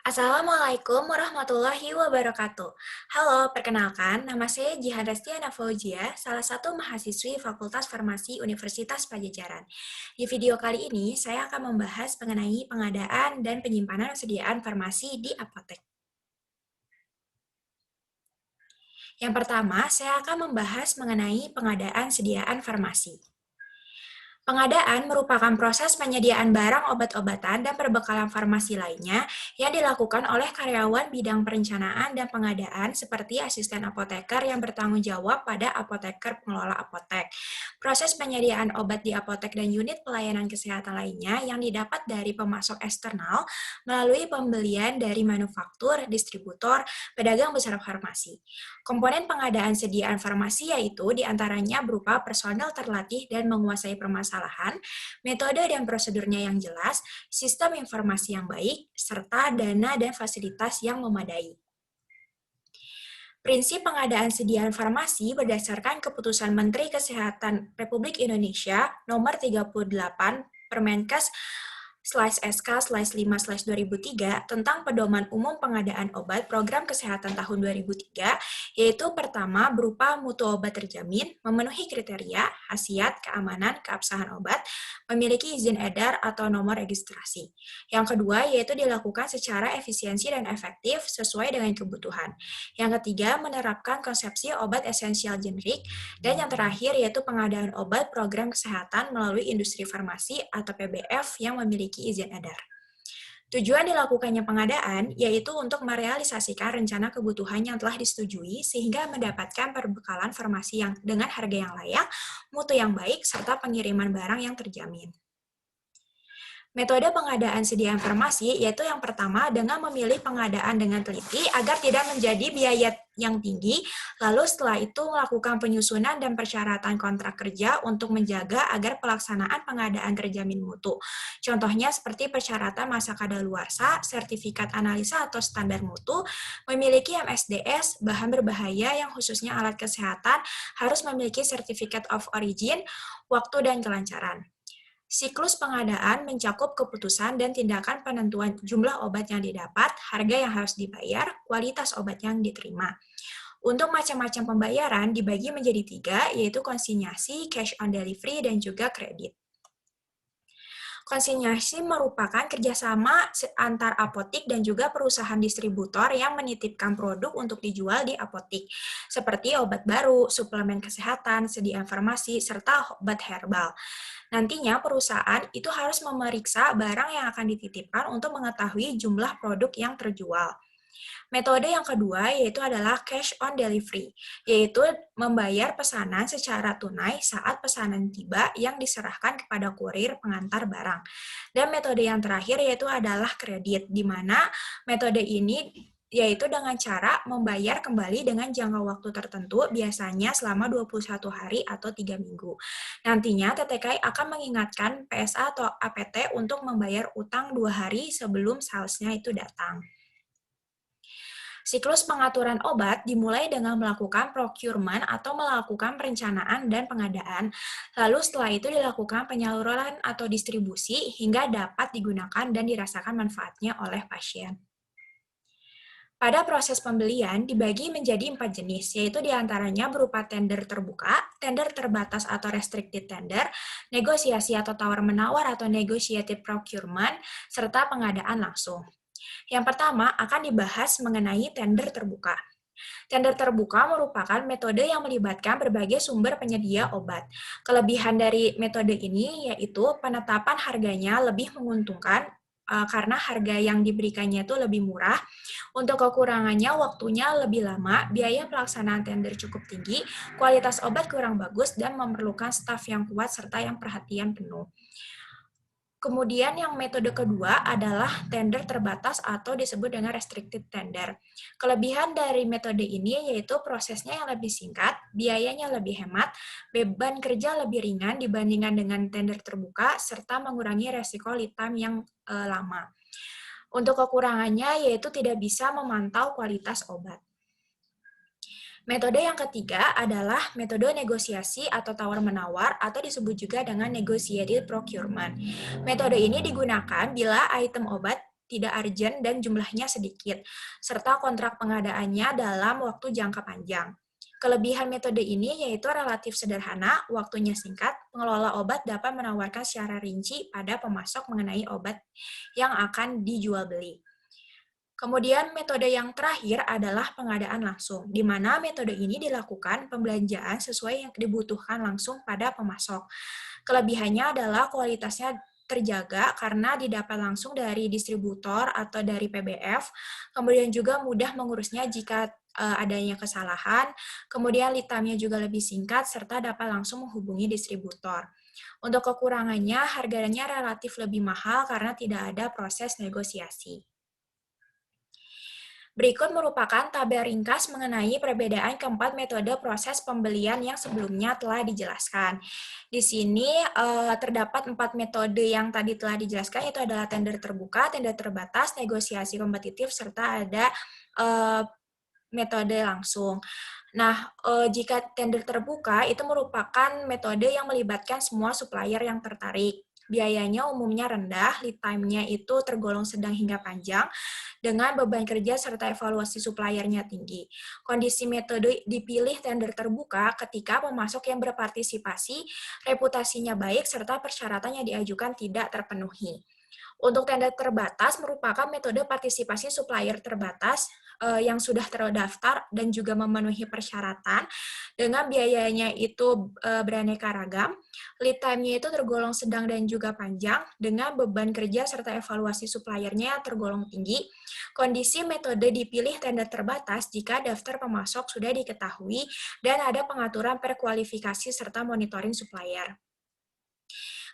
Assalamualaikum warahmatullahi wabarakatuh. Halo, perkenalkan, nama saya Jihan Restiana Fauzia, salah satu mahasiswi Fakultas Farmasi Universitas Pajajaran. Di video kali ini, saya akan membahas mengenai pengadaan dan penyimpanan sediaan farmasi di apotek. Yang pertama, saya akan membahas mengenai pengadaan sediaan farmasi. Pengadaan merupakan proses penyediaan barang obat-obatan dan perbekalan farmasi lainnya yang dilakukan oleh karyawan bidang perencanaan dan pengadaan seperti asisten apoteker yang bertanggung jawab pada apoteker pengelola apotek. Proses penyediaan obat di apotek dan unit pelayanan kesehatan lainnya yang didapat dari pemasok eksternal melalui pembelian dari manufaktur, distributor, pedagang besar farmasi. Komponen pengadaan sediaan farmasi yaitu diantaranya berupa personel terlatih dan menguasai permasalahan, metode dan prosedurnya yang jelas, sistem informasi yang baik, serta dana dan fasilitas yang memadai. Prinsip pengadaan sediaan farmasi berdasarkan Keputusan Menteri Kesehatan Republik Indonesia Nomor 38 Permenkes /SK/5/2003 tentang Pedoman Umum Pengadaan Obat Program Kesehatan tahun 2003, yaitu pertama berupa mutu obat terjamin, memenuhi kriteria, khasiat, keamanan, keabsahan obat, memiliki izin edar atau nomor registrasi. Yang kedua yaitu dilakukan secara efisiensi dan efektif sesuai dengan kebutuhan. Yang ketiga, menerapkan konsepsi obat esensial generik. Dan yang terakhir yaitu pengadaan obat program kesehatan melalui industri farmasi atau PBF yang memiliki izin edar. Tujuan dilakukannya pengadaan yaitu untuk merealisasikan rencana kebutuhan yang telah disetujui sehingga mendapatkan perbekalan farmasi yang dengan harga yang layak, mutu yang baik, serta pengiriman barang yang terjamin. Metode pengadaan sediaan farmasi yaitu yang pertama dengan memilih pengadaan dengan teliti agar tidak menjadi biaya yang tinggi, lalu setelah itu melakukan penyusunan dan persyaratan kontrak kerja untuk menjaga agar pelaksanaan pengadaan terjamin mutu. Contohnya seperti persyaratan masa kadaluarsa, sertifikat analisa atau standar mutu, memiliki MSDS, bahan berbahaya yang khususnya alat kesehatan, harus memiliki Certificate of Origin, waktu dan kelancaran. Siklus pengadaan mencakup keputusan dan tindakan penentuan jumlah obat yang didapat, harga yang harus dibayar, kualitas obat yang diterima. Untuk macam-macam pembayaran dibagi menjadi 3, yaitu konsinyasi, cash on delivery, dan juga kredit. Konsinyasi merupakan kerjasama antar apotik dan juga perusahaan distributor yang menitipkan produk untuk dijual di apotik, seperti obat baru, suplemen kesehatan, sediaan farmasi, serta obat herbal. Nantinya perusahaan itu harus memeriksa barang yang akan dititipkan untuk mengetahui jumlah produk yang terjual. Metode yang kedua yaitu adalah cash on delivery, yaitu membayar pesanan secara tunai saat pesanan tiba yang diserahkan kepada kurir pengantar barang. Dan metode yang terakhir yaitu adalah kredit, di mana metode ini yaitu dengan cara membayar kembali dengan jangka waktu tertentu, biasanya selama 21 hari atau 3 minggu. Nantinya TTK akan mengingatkan PSA atau APT untuk membayar utang 2 hari sebelum salesnya itu datang. Siklus pengaturan obat dimulai dengan melakukan procurement atau melakukan perencanaan dan pengadaan, lalu setelah itu dilakukan penyaluran atau distribusi hingga dapat digunakan dan dirasakan manfaatnya oleh pasien. Pada proses pembelian dibagi menjadi 4 jenis, yaitu diantaranya berupa tender terbuka, tender terbatas atau restricted tender, negosiasi atau tawar-menawar atau negotiated procurement, serta pengadaan langsung. Yang pertama akan dibahas mengenai tender terbuka. Tender terbuka merupakan metode yang melibatkan berbagai sumber penyedia obat. Kelebihan dari metode ini yaitu penetapan harganya lebih menguntungkan karena harga yang diberikannya itu lebih murah. Untuk kekurangannya, waktunya lebih lama, biaya pelaksanaan tender cukup tinggi, kualitas obat kurang bagus, dan memerlukan staf yang kuat serta yang perhatian penuh. Kemudian yang metode kedua adalah tender terbatas atau disebut dengan restricted tender. Kelebihan dari metode ini yaitu prosesnya yang lebih singkat, biayanya lebih hemat, beban kerja lebih ringan dibandingkan dengan tender terbuka, serta mengurangi resiko lead time yang lama. Untuk kekurangannya yaitu tidak bisa memantau kualitas obat. Metode yang ketiga adalah metode negosiasi atau tawar-menawar atau disebut juga dengan negotiated procurement. Metode ini digunakan bila item obat tidak urgent dan jumlahnya sedikit, serta kontrak pengadaannya dalam waktu jangka panjang. Kelebihan metode ini yaitu relatif sederhana, waktunya singkat, pengelola obat dapat menawarkan secara rinci pada pemasok mengenai obat yang akan dijual beli. Kemudian metode yang terakhir adalah pengadaan langsung, di mana metode ini dilakukan pembelanjaan sesuai yang dibutuhkan langsung pada pemasok. Kelebihannya adalah kualitasnya terjaga karena didapat langsung dari distributor atau dari PBF, kemudian juga mudah mengurusnya jika adanya kesalahan, kemudian lead time-nya juga lebih singkat, serta dapat langsung menghubungi distributor. Untuk kekurangannya, harganya relatif lebih mahal karena tidak ada proses negosiasi. Berikut merupakan tabel ringkas mengenai perbedaan keempat metode proses pembelian yang sebelumnya telah dijelaskan. Di sini terdapat 4 metode yang tadi telah dijelaskan, itu adalah tender terbuka, tender terbatas, negosiasi kompetitif, serta ada metode langsung. Nah, jika tender terbuka itu merupakan metode yang melibatkan semua supplier yang tertarik. Biayanya umumnya rendah, lead time-nya itu tergolong sedang hingga panjang, dengan beban kerja serta evaluasi suppliernya tinggi. Kondisi metode dipilih tender terbuka ketika pemasok yang berpartisipasi, reputasinya baik, serta persyaratan yang diajukan tidak terpenuhi. Untuk tender terbatas merupakan metode partisipasi supplier terbatas yang sudah terdaftar dan juga memenuhi persyaratan dengan biayanya itu beraneka ragam, lead time-nya itu tergolong sedang dan juga panjang dengan beban kerja serta evaluasi suppliernya tergolong tinggi. Kondisi metode dipilih tender terbatas jika daftar pemasok sudah diketahui dan ada pengaturan perkualifikasi serta monitoring supplier.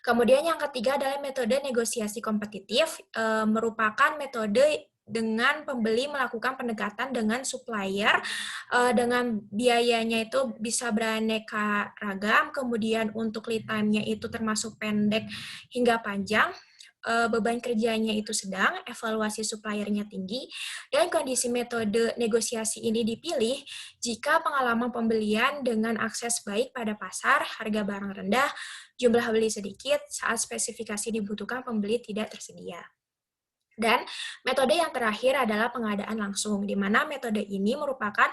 Kemudian yang ketiga adalah metode negosiasi kompetitif, merupakan metode dengan pembeli melakukan pendekatan dengan supplier dengan biayanya itu bisa beraneka ragam, kemudian untuk lead time-nya itu termasuk pendek hingga panjang, beban kerjanya itu sedang, evaluasi suppliernya tinggi, dan kondisi metode negosiasi ini dipilih jika pengalaman pembelian dengan akses baik pada pasar, harga barang rendah, jumlah beli sedikit, saat spesifikasi dibutuhkan pembeli tidak tersedia. Dan metode yang terakhir adalah pengadaan langsung, di mana metode ini merupakan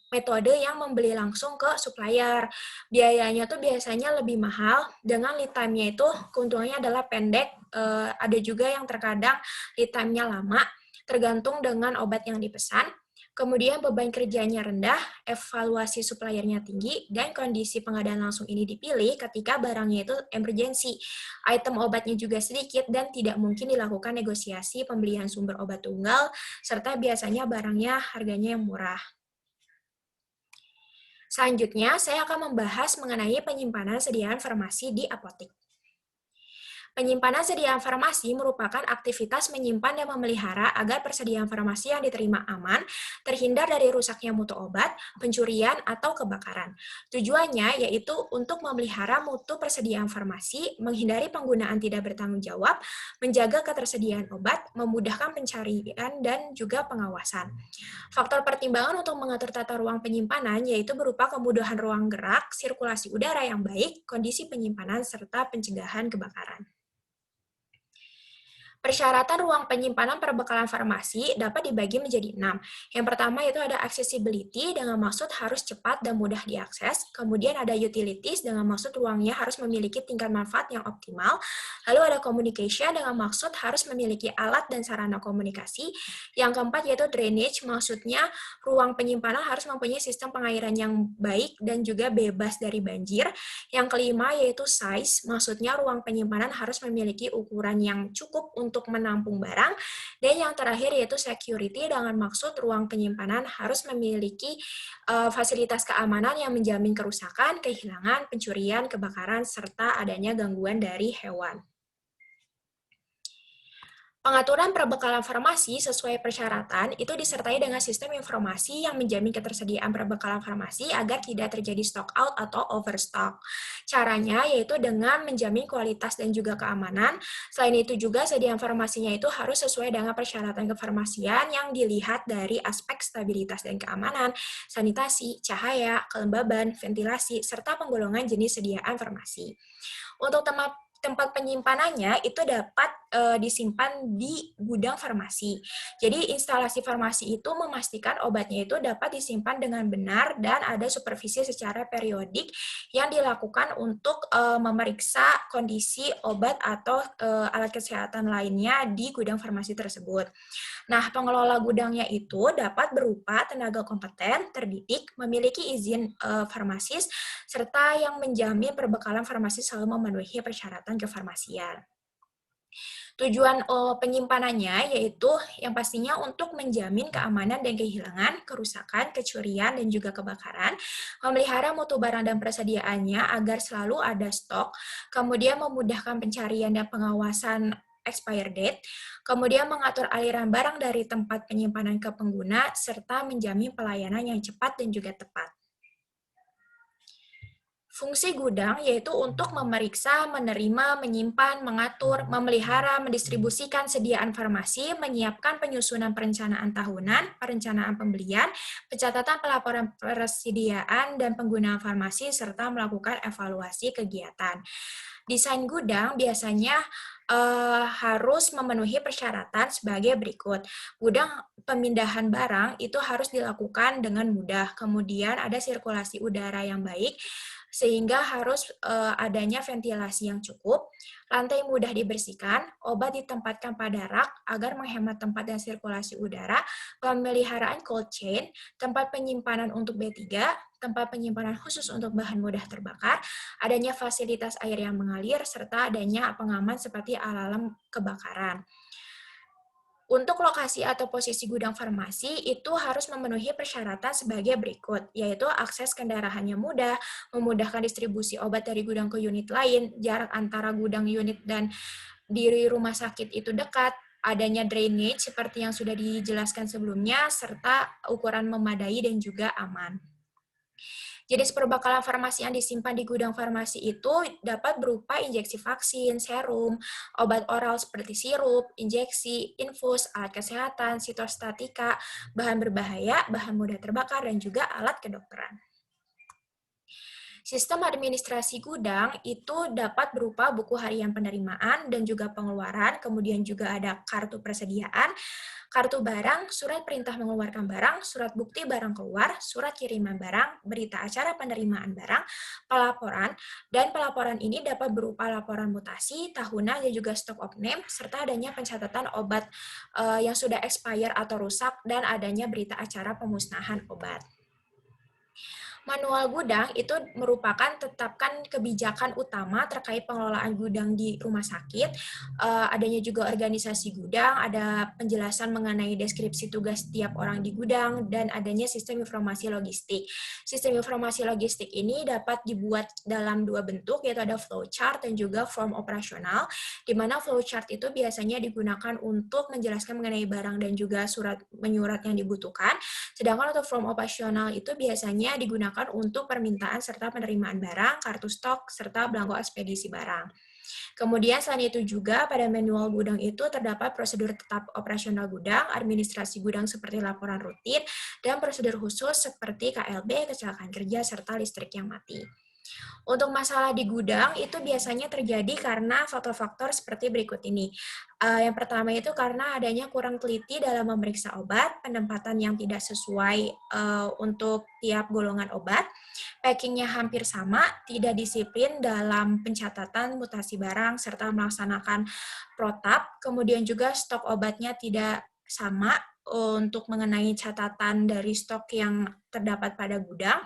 metode yang membeli langsung ke supplier. Biayanya tuh biasanya lebih mahal, dengan lead time-nya itu keuntungannya adalah pendek, ada juga yang terkadang lead time-nya lama, tergantung dengan obat yang dipesan. Kemudian beban kerjanya rendah, evaluasi suppliernya tinggi, dan kondisi pengadaan langsung ini dipilih ketika barangnya itu emergency. Item obatnya juga sedikit dan tidak mungkin dilakukan negosiasi pembelian sumber obat tunggal, serta biasanya barangnya harganya yang murah. Selanjutnya, saya akan membahas mengenai penyimpanan sediaan farmasi di apotik. Penyimpanan sediaan farmasi merupakan aktivitas menyimpan dan memelihara agar persediaan farmasi yang diterima aman, terhindar dari rusaknya mutu obat, pencurian, atau kebakaran. Tujuannya yaitu untuk memelihara mutu persediaan farmasi, menghindari penggunaan tidak bertanggung jawab, menjaga ketersediaan obat, memudahkan pencarian, dan juga pengawasan. Faktor pertimbangan untuk mengatur tata ruang penyimpanan yaitu berupa kemudahan ruang gerak, sirkulasi udara yang baik, kondisi penyimpanan, serta pencegahan kebakaran. Persyaratan ruang penyimpanan perbekalan farmasi dapat dibagi menjadi 6. Yang pertama itu ada accessibility dengan maksud harus cepat dan mudah diakses. Kemudian ada utilities dengan maksud ruangnya harus memiliki tingkat manfaat yang optimal. Lalu ada communication dengan maksud harus memiliki alat dan sarana komunikasi. Yang keempat yaitu drainage, maksudnya ruang penyimpanan harus mempunyai sistem pengairan yang baik dan juga bebas dari banjir. Yang kelima yaitu size, maksudnya ruang penyimpanan harus memiliki ukuran yang cukup untuk menampung barang. Dan yang terakhir yaitu security dengan maksud ruang penyimpanan harus memiliki fasilitas keamanan yang menjamin kerusakan, kehilangan, pencurian, kebakaran, serta adanya gangguan dari hewan. Pengaturan perbekalan farmasi sesuai persyaratan itu disertai dengan sistem informasi yang menjamin ketersediaan perbekalan farmasi agar tidak terjadi stock out atau overstock. Caranya yaitu dengan menjamin kualitas dan juga keamanan. Selain itu juga sediaan farmasinya itu harus sesuai dengan persyaratan kefarmasian yang dilihat dari aspek stabilitas dan keamanan, sanitasi, cahaya, kelembaban, ventilasi, serta penggolongan jenis sediaan farmasi. Untuk tempat penyimpanannya itu dapat disimpan di gudang farmasi. Jadi instalasi farmasi itu memastikan obatnya itu dapat disimpan dengan benar dan ada supervisi secara periodik yang dilakukan untuk memeriksa kondisi obat atau alat kesehatan lainnya di gudang farmasi tersebut. Nah, pengelola gudangnya itu dapat berupa tenaga kompeten, terdidik, memiliki izin farmasis, serta yang menjamin perbekalan farmasis selalu memenuhi persyaratan kefarmasian. Tujuan penyimpanannya yaitu yang pastinya untuk menjamin keamanan dan kehilangan, kerusakan, kecurian, dan juga kebakaran, memelihara mutu barang dan persediaannya agar selalu ada stok, kemudian memudahkan pencarian dan pengawasan expire date, kemudian mengatur aliran barang dari tempat penyimpanan ke pengguna, serta menjamin pelayanan yang cepat dan juga tepat. Fungsi gudang yaitu untuk memeriksa, menerima, menyimpan, mengatur, memelihara, mendistribusikan sediaan farmasi, menyiapkan penyusunan perencanaan tahunan, perencanaan pembelian, pencatatan pelaporan persediaan dan penggunaan farmasi, serta melakukan evaluasi kegiatan. Desain gudang biasanya harus memenuhi persyaratan sebagai berikut. Gudang pemindahan barang itu harus dilakukan dengan mudah. Kemudian ada sirkulasi udara yang baik, sehingga harus adanya ventilasi yang cukup, lantai mudah dibersihkan, obat ditempatkan pada rak agar menghemat tempat dan sirkulasi udara, pemeliharaan cold chain, tempat penyimpanan untuk B3, tempat penyimpanan khusus untuk bahan mudah terbakar, adanya fasilitas air yang mengalir, serta adanya pengaman seperti alarm kebakaran. Untuk lokasi atau posisi gudang farmasi itu harus memenuhi persyaratan sebagai berikut, yaitu akses kendaraannya mudah, memudahkan distribusi obat dari gudang ke unit lain, jarak antara gudang unit dan diri rumah sakit itu dekat, adanya drainage seperti yang sudah dijelaskan sebelumnya, serta ukuran memadai dan juga aman. Jenis perbekalan farmasi yang disimpan di gudang farmasi itu dapat berupa injeksi vaksin, serum, obat oral seperti sirup, injeksi, infus, alat kesehatan, sitostatika, bahan berbahaya, bahan mudah terbakar, dan juga alat kedokteran. Sistem administrasi gudang itu dapat berupa buku harian penerimaan dan juga pengeluaran, kemudian juga ada kartu persediaan, kartu barang, surat perintah mengeluarkan barang, surat bukti barang keluar, surat kiriman barang, berita acara penerimaan barang, pelaporan, dan pelaporan ini dapat berupa laporan mutasi, tahunan, dan juga stock of name, serta adanya pencatatan obat yang sudah expire atau rusak, dan adanya berita acara pemusnahan obat. Manual gudang itu merupakan tetapkan kebijakan utama terkait pengelolaan gudang di rumah sakit, adanya juga organisasi gudang, ada penjelasan mengenai deskripsi tugas setiap orang di gudang, dan adanya sistem informasi logistik. Sistem informasi logistik ini dapat dibuat dalam dua bentuk, yaitu ada flowchart dan juga form operasional, di mana flowchart itu biasanya digunakan untuk menjelaskan mengenai barang dan juga surat menyurat yang dibutuhkan, sedangkan untuk form operasional itu biasanya digunakan untuk permintaan serta penerimaan barang, kartu stok, serta belangko ekspedisi barang. Kemudian selain itu juga pada manual gudang itu terdapat prosedur tetap operasional gudang, administrasi gudang seperti laporan rutin, dan prosedur khusus seperti KLB, kecelakaan kerja, serta listrik yang mati. Untuk masalah di gudang itu biasanya terjadi karena faktor-faktor seperti berikut ini. Yang pertama itu karena adanya kurang teliti dalam memeriksa obat, penempatan yang tidak sesuai untuk tiap golongan obat, packingnya hampir sama, tidak disiplin dalam pencatatan mutasi barang, serta melaksanakan protap, kemudian juga stok obatnya tidak sama untuk mengenai catatan dari stok yang terdapat pada gudang.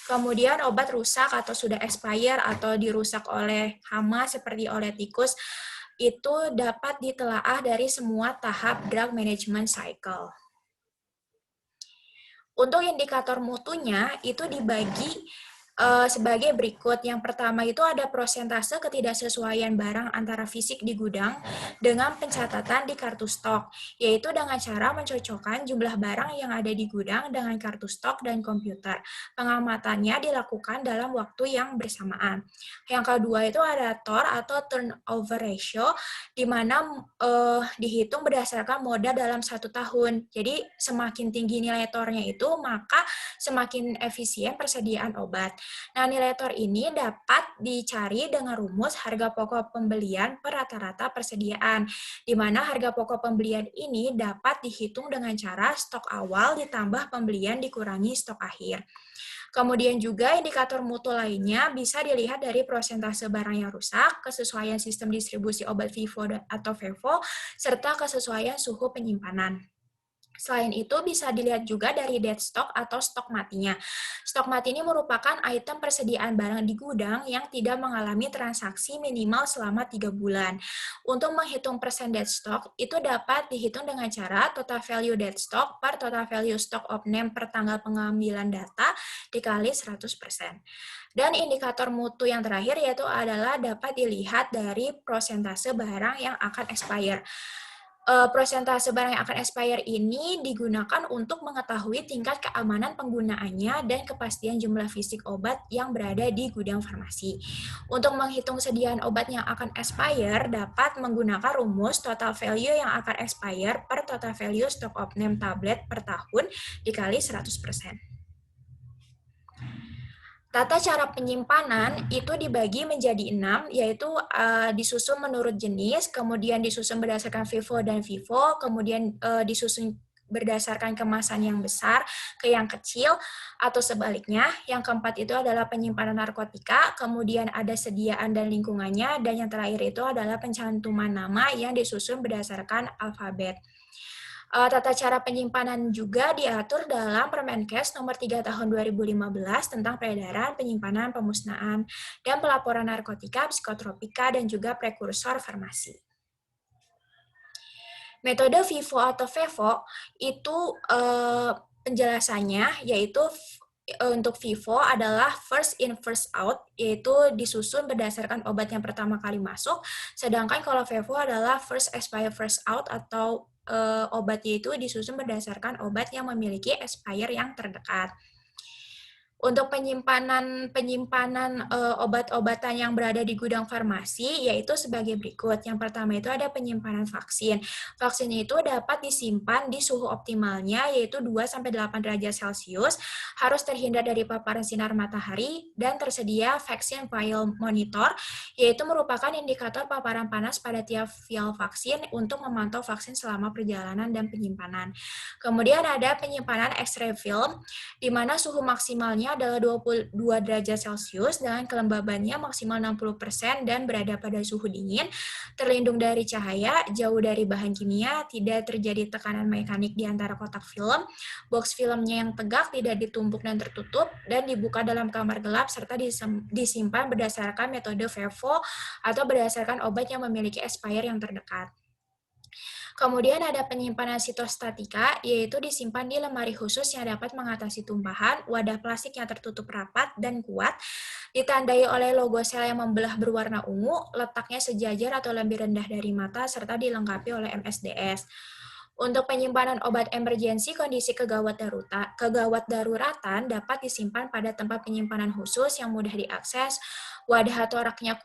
Kemudian obat rusak atau sudah expire atau dirusak oleh hama seperti oleh tikus, itu dapat ditelaah dari semua tahap drug management cycle. Untuk indikator mutunya itu dibagi sebagai berikut. Yang pertama itu ada persentase ketidaksesuaian barang antara fisik di gudang dengan pencatatan di kartu stok, yaitu dengan cara mencocokkan jumlah barang yang ada di gudang dengan kartu stok dan komputer. Pengamatannya dilakukan dalam waktu yang bersamaan. Yang kedua itu ada TOR atau turnover ratio, di mana dihitung berdasarkan modal dalam 1 tahun. Jadi semakin tinggi nilai TOR-nya itu, maka semakin efisien persediaan obat. Nah, nilai TOR ini dapat dicari dengan rumus harga pokok pembelian per rata-rata persediaan, di mana harga pokok pembelian ini dapat dihitung dengan cara stok awal ditambah pembelian dikurangi stok akhir. Kemudian juga indikator mutu lainnya bisa dilihat dari prosentase barang yang rusak, kesesuaian sistem distribusi obat FIFO atau FEVO, serta kesesuaian suhu penyimpanan. Selain itu bisa dilihat juga dari dead stock atau stok matinya. Stok mati ini merupakan item persediaan barang di gudang yang tidak mengalami transaksi minimal selama 3 bulan. Untuk menghitung persen dead stock, itu dapat dihitung dengan cara total value dead stock per total value stock of name per tanggal pengambilan data dikali 100%. Dan indikator mutu yang terakhir yaitu adalah dapat dilihat dari prosentase barang yang akan expire. Prosentase barang yang akan expire ini digunakan untuk mengetahui tingkat keamanan penggunaannya dan kepastian jumlah fisik obat yang berada di gudang farmasi. Untuk menghitung sediaan obat yang akan expire, dapat menggunakan rumus total value yang akan expire per total value stock of name tablet per tahun dikali 100%. Tata cara penyimpanan itu dibagi menjadi 6, yaitu disusun menurut jenis, kemudian disusun berdasarkan FIFO dan FIFO, kemudian disusun berdasarkan kemasan yang besar ke yang kecil, atau sebaliknya. Yang keempat itu adalah penyimpanan narkotika, kemudian ada sediaan dan lingkungannya, dan yang terakhir itu adalah pencantuman nama yang disusun berdasarkan alfabet. Tata cara penyimpanan juga diatur dalam Permenkes Nomor 3 Tahun 2015 tentang peredaran, penyimpanan, pemusnahan, dan pelaporan narkotika, psikotropika, dan juga prekursor farmasi. Metode FIFO atau FEVO itu penjelasannya yaitu untuk FIFO adalah first in first out, yaitu disusun berdasarkan obat yang pertama kali masuk, sedangkan kalau FEVO adalah first expire first out atau obatnya itu disusun berdasarkan obat yang memiliki expire yang terdekat. Untuk penyimpanan obat-obatan yang berada di gudang farmasi yaitu sebagai berikut. Yang pertama itu ada penyimpanan vaksin. Vaksin itu dapat disimpan di suhu optimalnya yaitu 2-8 derajat Celcius, harus terhindar dari paparan sinar matahari, dan tersedia vaksin vial monitor, yaitu merupakan indikator paparan panas pada tiap vial vaksin untuk memantau vaksin selama perjalanan dan penyimpanan. Kemudian ada penyimpanan X-ray film, di mana suhu maksimalnya adalah 22 derajat Celcius dengan kelembabannya maksimal 60% dan berada pada suhu dingin, terlindung dari cahaya, jauh dari bahan kimia, tidak terjadi tekanan mekanik di antara kotak film, box filmnya yang tegak, tidak ditumpuk dan tertutup, dan dibuka dalam kamar gelap, serta disimpan berdasarkan metode FEVO atau berdasarkan obat yang memiliki expire yang terdekat. Kemudian ada penyimpanan sitostatika, yaitu disimpan di lemari khusus yang dapat mengatasi tumpahan, wadah plastik yang tertutup rapat dan kuat, ditandai oleh logo sel yang membelah berwarna ungu, letaknya sejajar atau lebih rendah dari mata, serta dilengkapi oleh MSDS. Untuk penyimpanan obat emergensi kondisi kegawat daruratan dapat disimpan pada tempat penyimpanan khusus yang mudah diakses, wadah atau raknya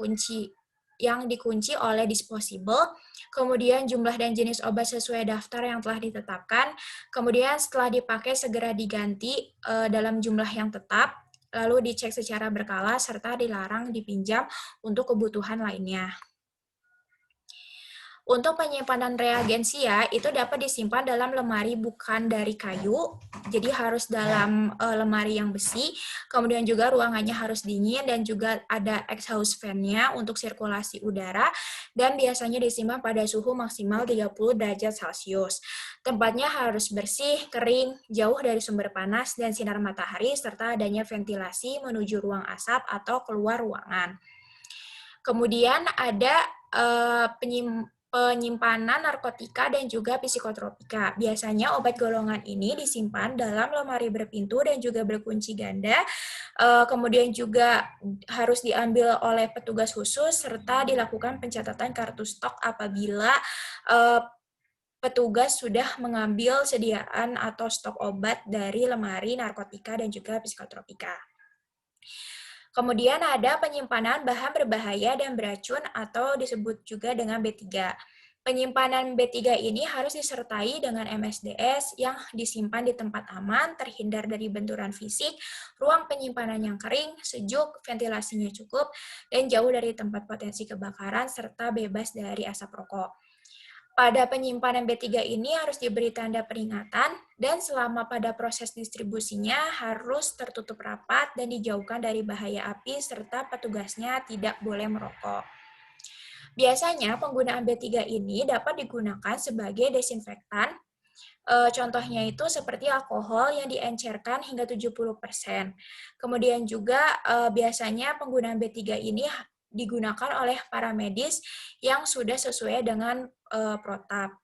yang dikunci oleh disposable, kemudian jumlah dan jenis obat sesuai daftar yang telah ditetapkan, kemudian setelah dipakai segera diganti dalam jumlah yang tetap, lalu dicek secara berkala, serta dilarang dipinjam untuk kebutuhan lainnya. Untuk penyimpanan reagensia, itu dapat disimpan dalam lemari bukan dari kayu, jadi harus dalam lemari yang besi, kemudian juga ruangannya harus dingin, dan juga ada exhaust fan-nya untuk sirkulasi udara, dan biasanya disimpan pada suhu maksimal 30 derajat Celcius. Tempatnya harus bersih, kering, jauh dari sumber panas dan sinar matahari, serta adanya ventilasi menuju ruang asap atau keluar ruangan. Kemudian ada penyimpanan narkotika dan juga psikotropika. Biasanya obat golongan ini disimpan dalam lemari berpintu dan juga berkunci ganda, kemudian juga harus diambil oleh petugas khusus, serta dilakukan pencatatan kartu stok apabila petugas sudah mengambil sediaan atau stok obat dari lemari narkotika dan juga psikotropika. Kemudian ada penyimpanan bahan berbahaya dan beracun atau disebut juga dengan B3. Penyimpanan B3 ini harus disertai dengan MSDS yang disimpan di tempat aman, terhindar dari benturan fisik, ruang penyimpanan yang kering, sejuk, ventilasinya cukup, dan jauh dari tempat potensi kebakaran, serta bebas dari asap rokok. Pada penyimpanan B3 ini harus diberi tanda peringatan, dan selama pada proses distribusinya harus tertutup rapat dan dijauhkan dari bahaya api, serta petugasnya tidak boleh merokok. Biasanya penggunaan B3 ini dapat digunakan sebagai desinfektan. Contohnya itu seperti alkohol yang diencerkan hingga 70%. Kemudian juga biasanya penggunaan B3 ini digunakan oleh para medis yang sudah sesuai dengan protap.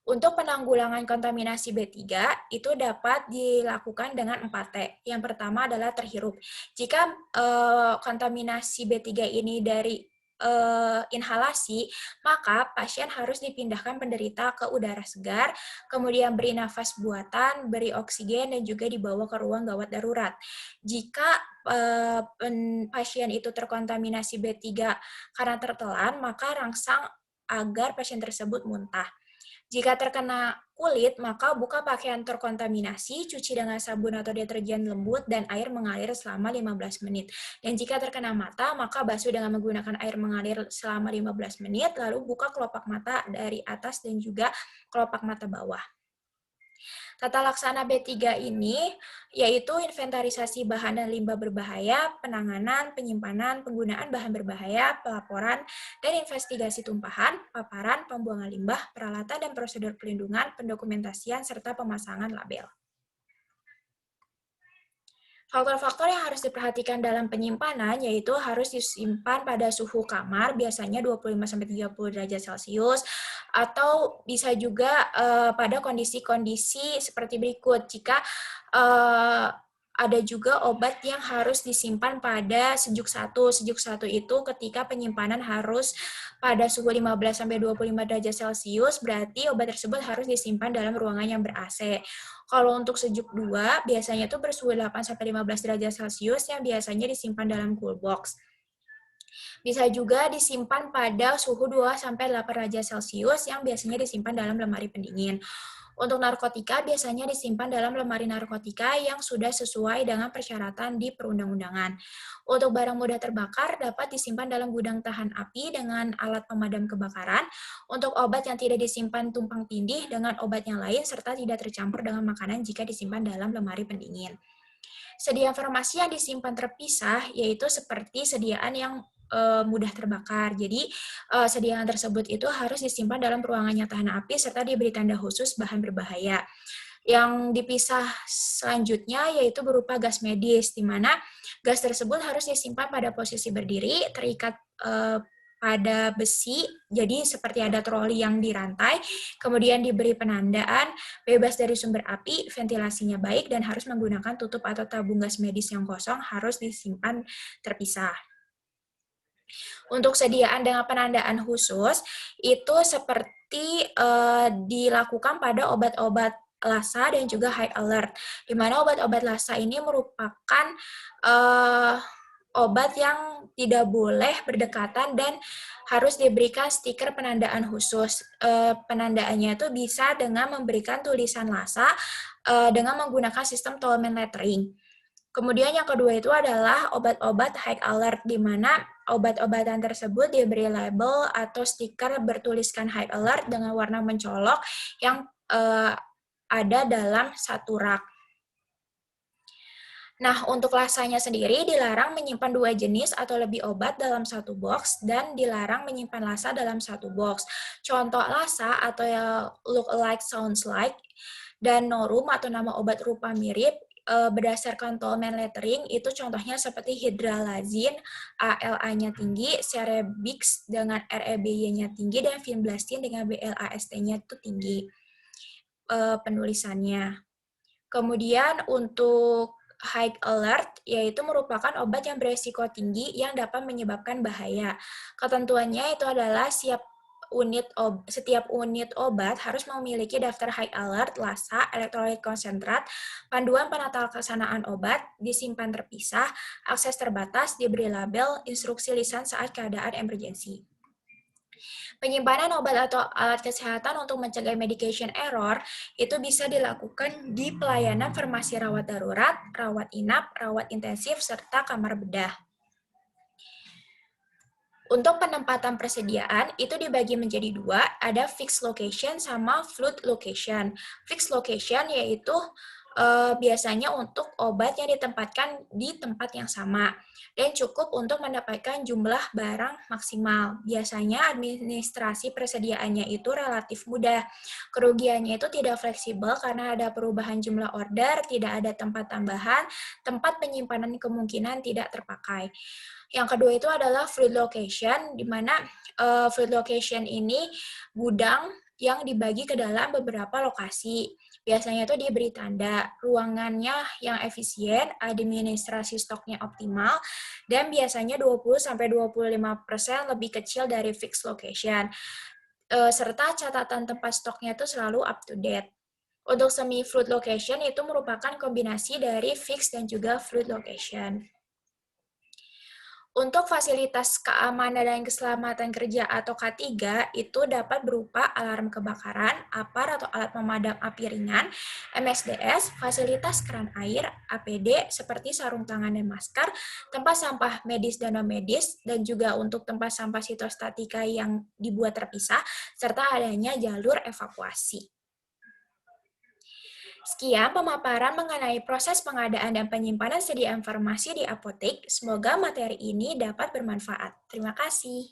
Untuk penanggulangan kontaminasi B3 itu dapat dilakukan dengan 4T. Yang pertama adalah terhirup. Jika kontaminasi B3 ini dari inhalasi, maka pasien harus dipindahkan penderita ke udara segar, kemudian beri nafas buatan, beri oksigen, dan juga dibawa ke ruang gawat darurat. Jika pasien itu terkontaminasi B3 karena tertelan, maka rangsang agar pasien tersebut muntah. Jika terkena kulit, maka buka pakaian terkontaminasi, cuci dengan sabun atau deterjen lembut, dan air mengalir selama 15 menit. Dan jika terkena mata, maka basuh dengan menggunakan air mengalir selama 15 menit, lalu buka kelopak mata dari atas dan juga kelopak mata bawah. Tata laksana B3 ini yaitu inventarisasi bahan dan limbah berbahaya, penanganan, penyimpanan, penggunaan bahan berbahaya, pelaporan, dan investigasi tumpahan, paparan, pembuangan limbah, peralatan dan prosedur pelindungan, pendokumentasian, serta pemasangan label. Faktor-faktor yang harus diperhatikan dalam penyimpanan yaitu harus disimpan pada suhu kamar, biasanya 25-30 derajat Celcius, atau bisa juga pada kondisi-kondisi seperti berikut. Jika ada juga obat yang harus disimpan pada sejuk 1. Sejuk 1 itu ketika penyimpanan harus pada suhu 15-25 derajat Celcius, berarti obat tersebut harus disimpan dalam ruangan yang ber-AC. Kalau untuk sejuk 2, biasanya itu bersuhu 8-15 derajat Celcius yang biasanya disimpan dalam cool box. Bisa juga disimpan pada suhu 2-8 derajat Celcius yang biasanya disimpan dalam lemari pendingin. Untuk narkotika biasanya disimpan dalam lemari narkotika yang sudah sesuai dengan persyaratan di perundang-undangan. Untuk barang mudah terbakar dapat disimpan dalam gudang tahan api dengan alat pemadam kebakaran. Untuk obat yang tidak disimpan tumpang tindih dengan obat yang lain serta tidak tercampur dengan makanan jika disimpan dalam lemari pendingin. Sedia farmasi yang disimpan terpisah yaitu seperti sediaan yang mudah terbakar. Jadi, sediaan tersebut itu harus disimpan dalam ruangan yang tahan api serta diberi tanda khusus bahan berbahaya. Yang dipisah selanjutnya yaitu berupa gas medis, di mana gas tersebut harus disimpan pada posisi berdiri, terikat pada besi, jadi seperti ada troli yang dirantai, kemudian diberi penandaan, bebas dari sumber api, ventilasinya baik, dan harus menggunakan tutup atau tabung gas medis yang kosong harus disimpan terpisah. Untuk sediaan dengan penandaan khusus, itu seperti dilakukan pada obat-obat LASA dan juga high alert, di mana obat-obat LASA ini merupakan obat yang tidak boleh berdekatan dan harus diberikan stiker penandaan khusus. Penandaannya itu bisa dengan memberikan tulisan LASA dengan menggunakan sistem Tolman lettering. Kemudian yang kedua itu adalah obat-obat high alert, di mana obat-obatan tersebut diberi label atau stiker bertuliskan high alert dengan warna mencolok yang ada dalam satu rak. Nah, untuk lasanya sendiri dilarang menyimpan 2 jenis atau lebih obat dalam satu box dan dilarang menyimpan lasa dalam satu box. Contoh lasa atau look alike, sounds like, dan norum atau nama obat rupa mirip berdasarkan Tolman lettering itu contohnya seperti hidralazin, ALA-nya tinggi, Cerebix dengan REBY-nya tinggi, dan vinblastine dengan BLAST-nya itu tinggi penulisannya. Kemudian untuk high alert yaitu merupakan obat yang beresiko tinggi yang dapat menyebabkan bahaya. Ketentuannya itu adalah setiap unit obat harus memiliki daftar high alert, LASA, elektrolit konsentrat, panduan penata laksanaan obat, disimpan terpisah, akses terbatas, diberi label, instruksi lisan saat keadaan emergensi. Penyimpanan obat atau alat kesehatan untuk mencegah medication error itu bisa dilakukan di pelayanan farmasi rawat darurat, rawat inap, rawat intensif, serta kamar bedah. Untuk penempatan persediaan, itu dibagi menjadi dua, ada fixed location sama flood location. Fixed location yaitu biasanya untuk obat yang ditempatkan di tempat yang sama dan cukup untuk mendapatkan jumlah barang maksimal. Biasanya administrasi persediaannya itu relatif mudah. Kerugiannya itu tidak fleksibel karena ada perubahan jumlah order, tidak ada tempat tambahan, tempat penyimpanan kemungkinan tidak terpakai. Yang kedua itu adalah fluid location, di mana fluid location ini gudang yang dibagi ke dalam beberapa lokasi. Biasanya itu diberi tanda ruangannya yang efisien, administrasi stoknya optimal, dan biasanya 20-25% lebih kecil dari fixed location. Serta catatan tempat stoknya itu selalu up to date. Untuk semi fluid location itu merupakan kombinasi dari fixed dan juga fluid location. Untuk fasilitas keamanan dan keselamatan kerja atau K3 itu dapat berupa alarm kebakaran, APAR atau alat pemadam api ringan, MSDS, fasilitas keran air, APD seperti sarung tangan dan masker, tempat sampah medis dan non-medis, dan juga untuk tempat sampah sitostatika yang dibuat terpisah, serta adanya jalur evakuasi. Sekian pemaparan mengenai proses pengadaan dan penyimpanan sediaan farmasi di apotek. Semoga materi ini dapat bermanfaat. Terima kasih.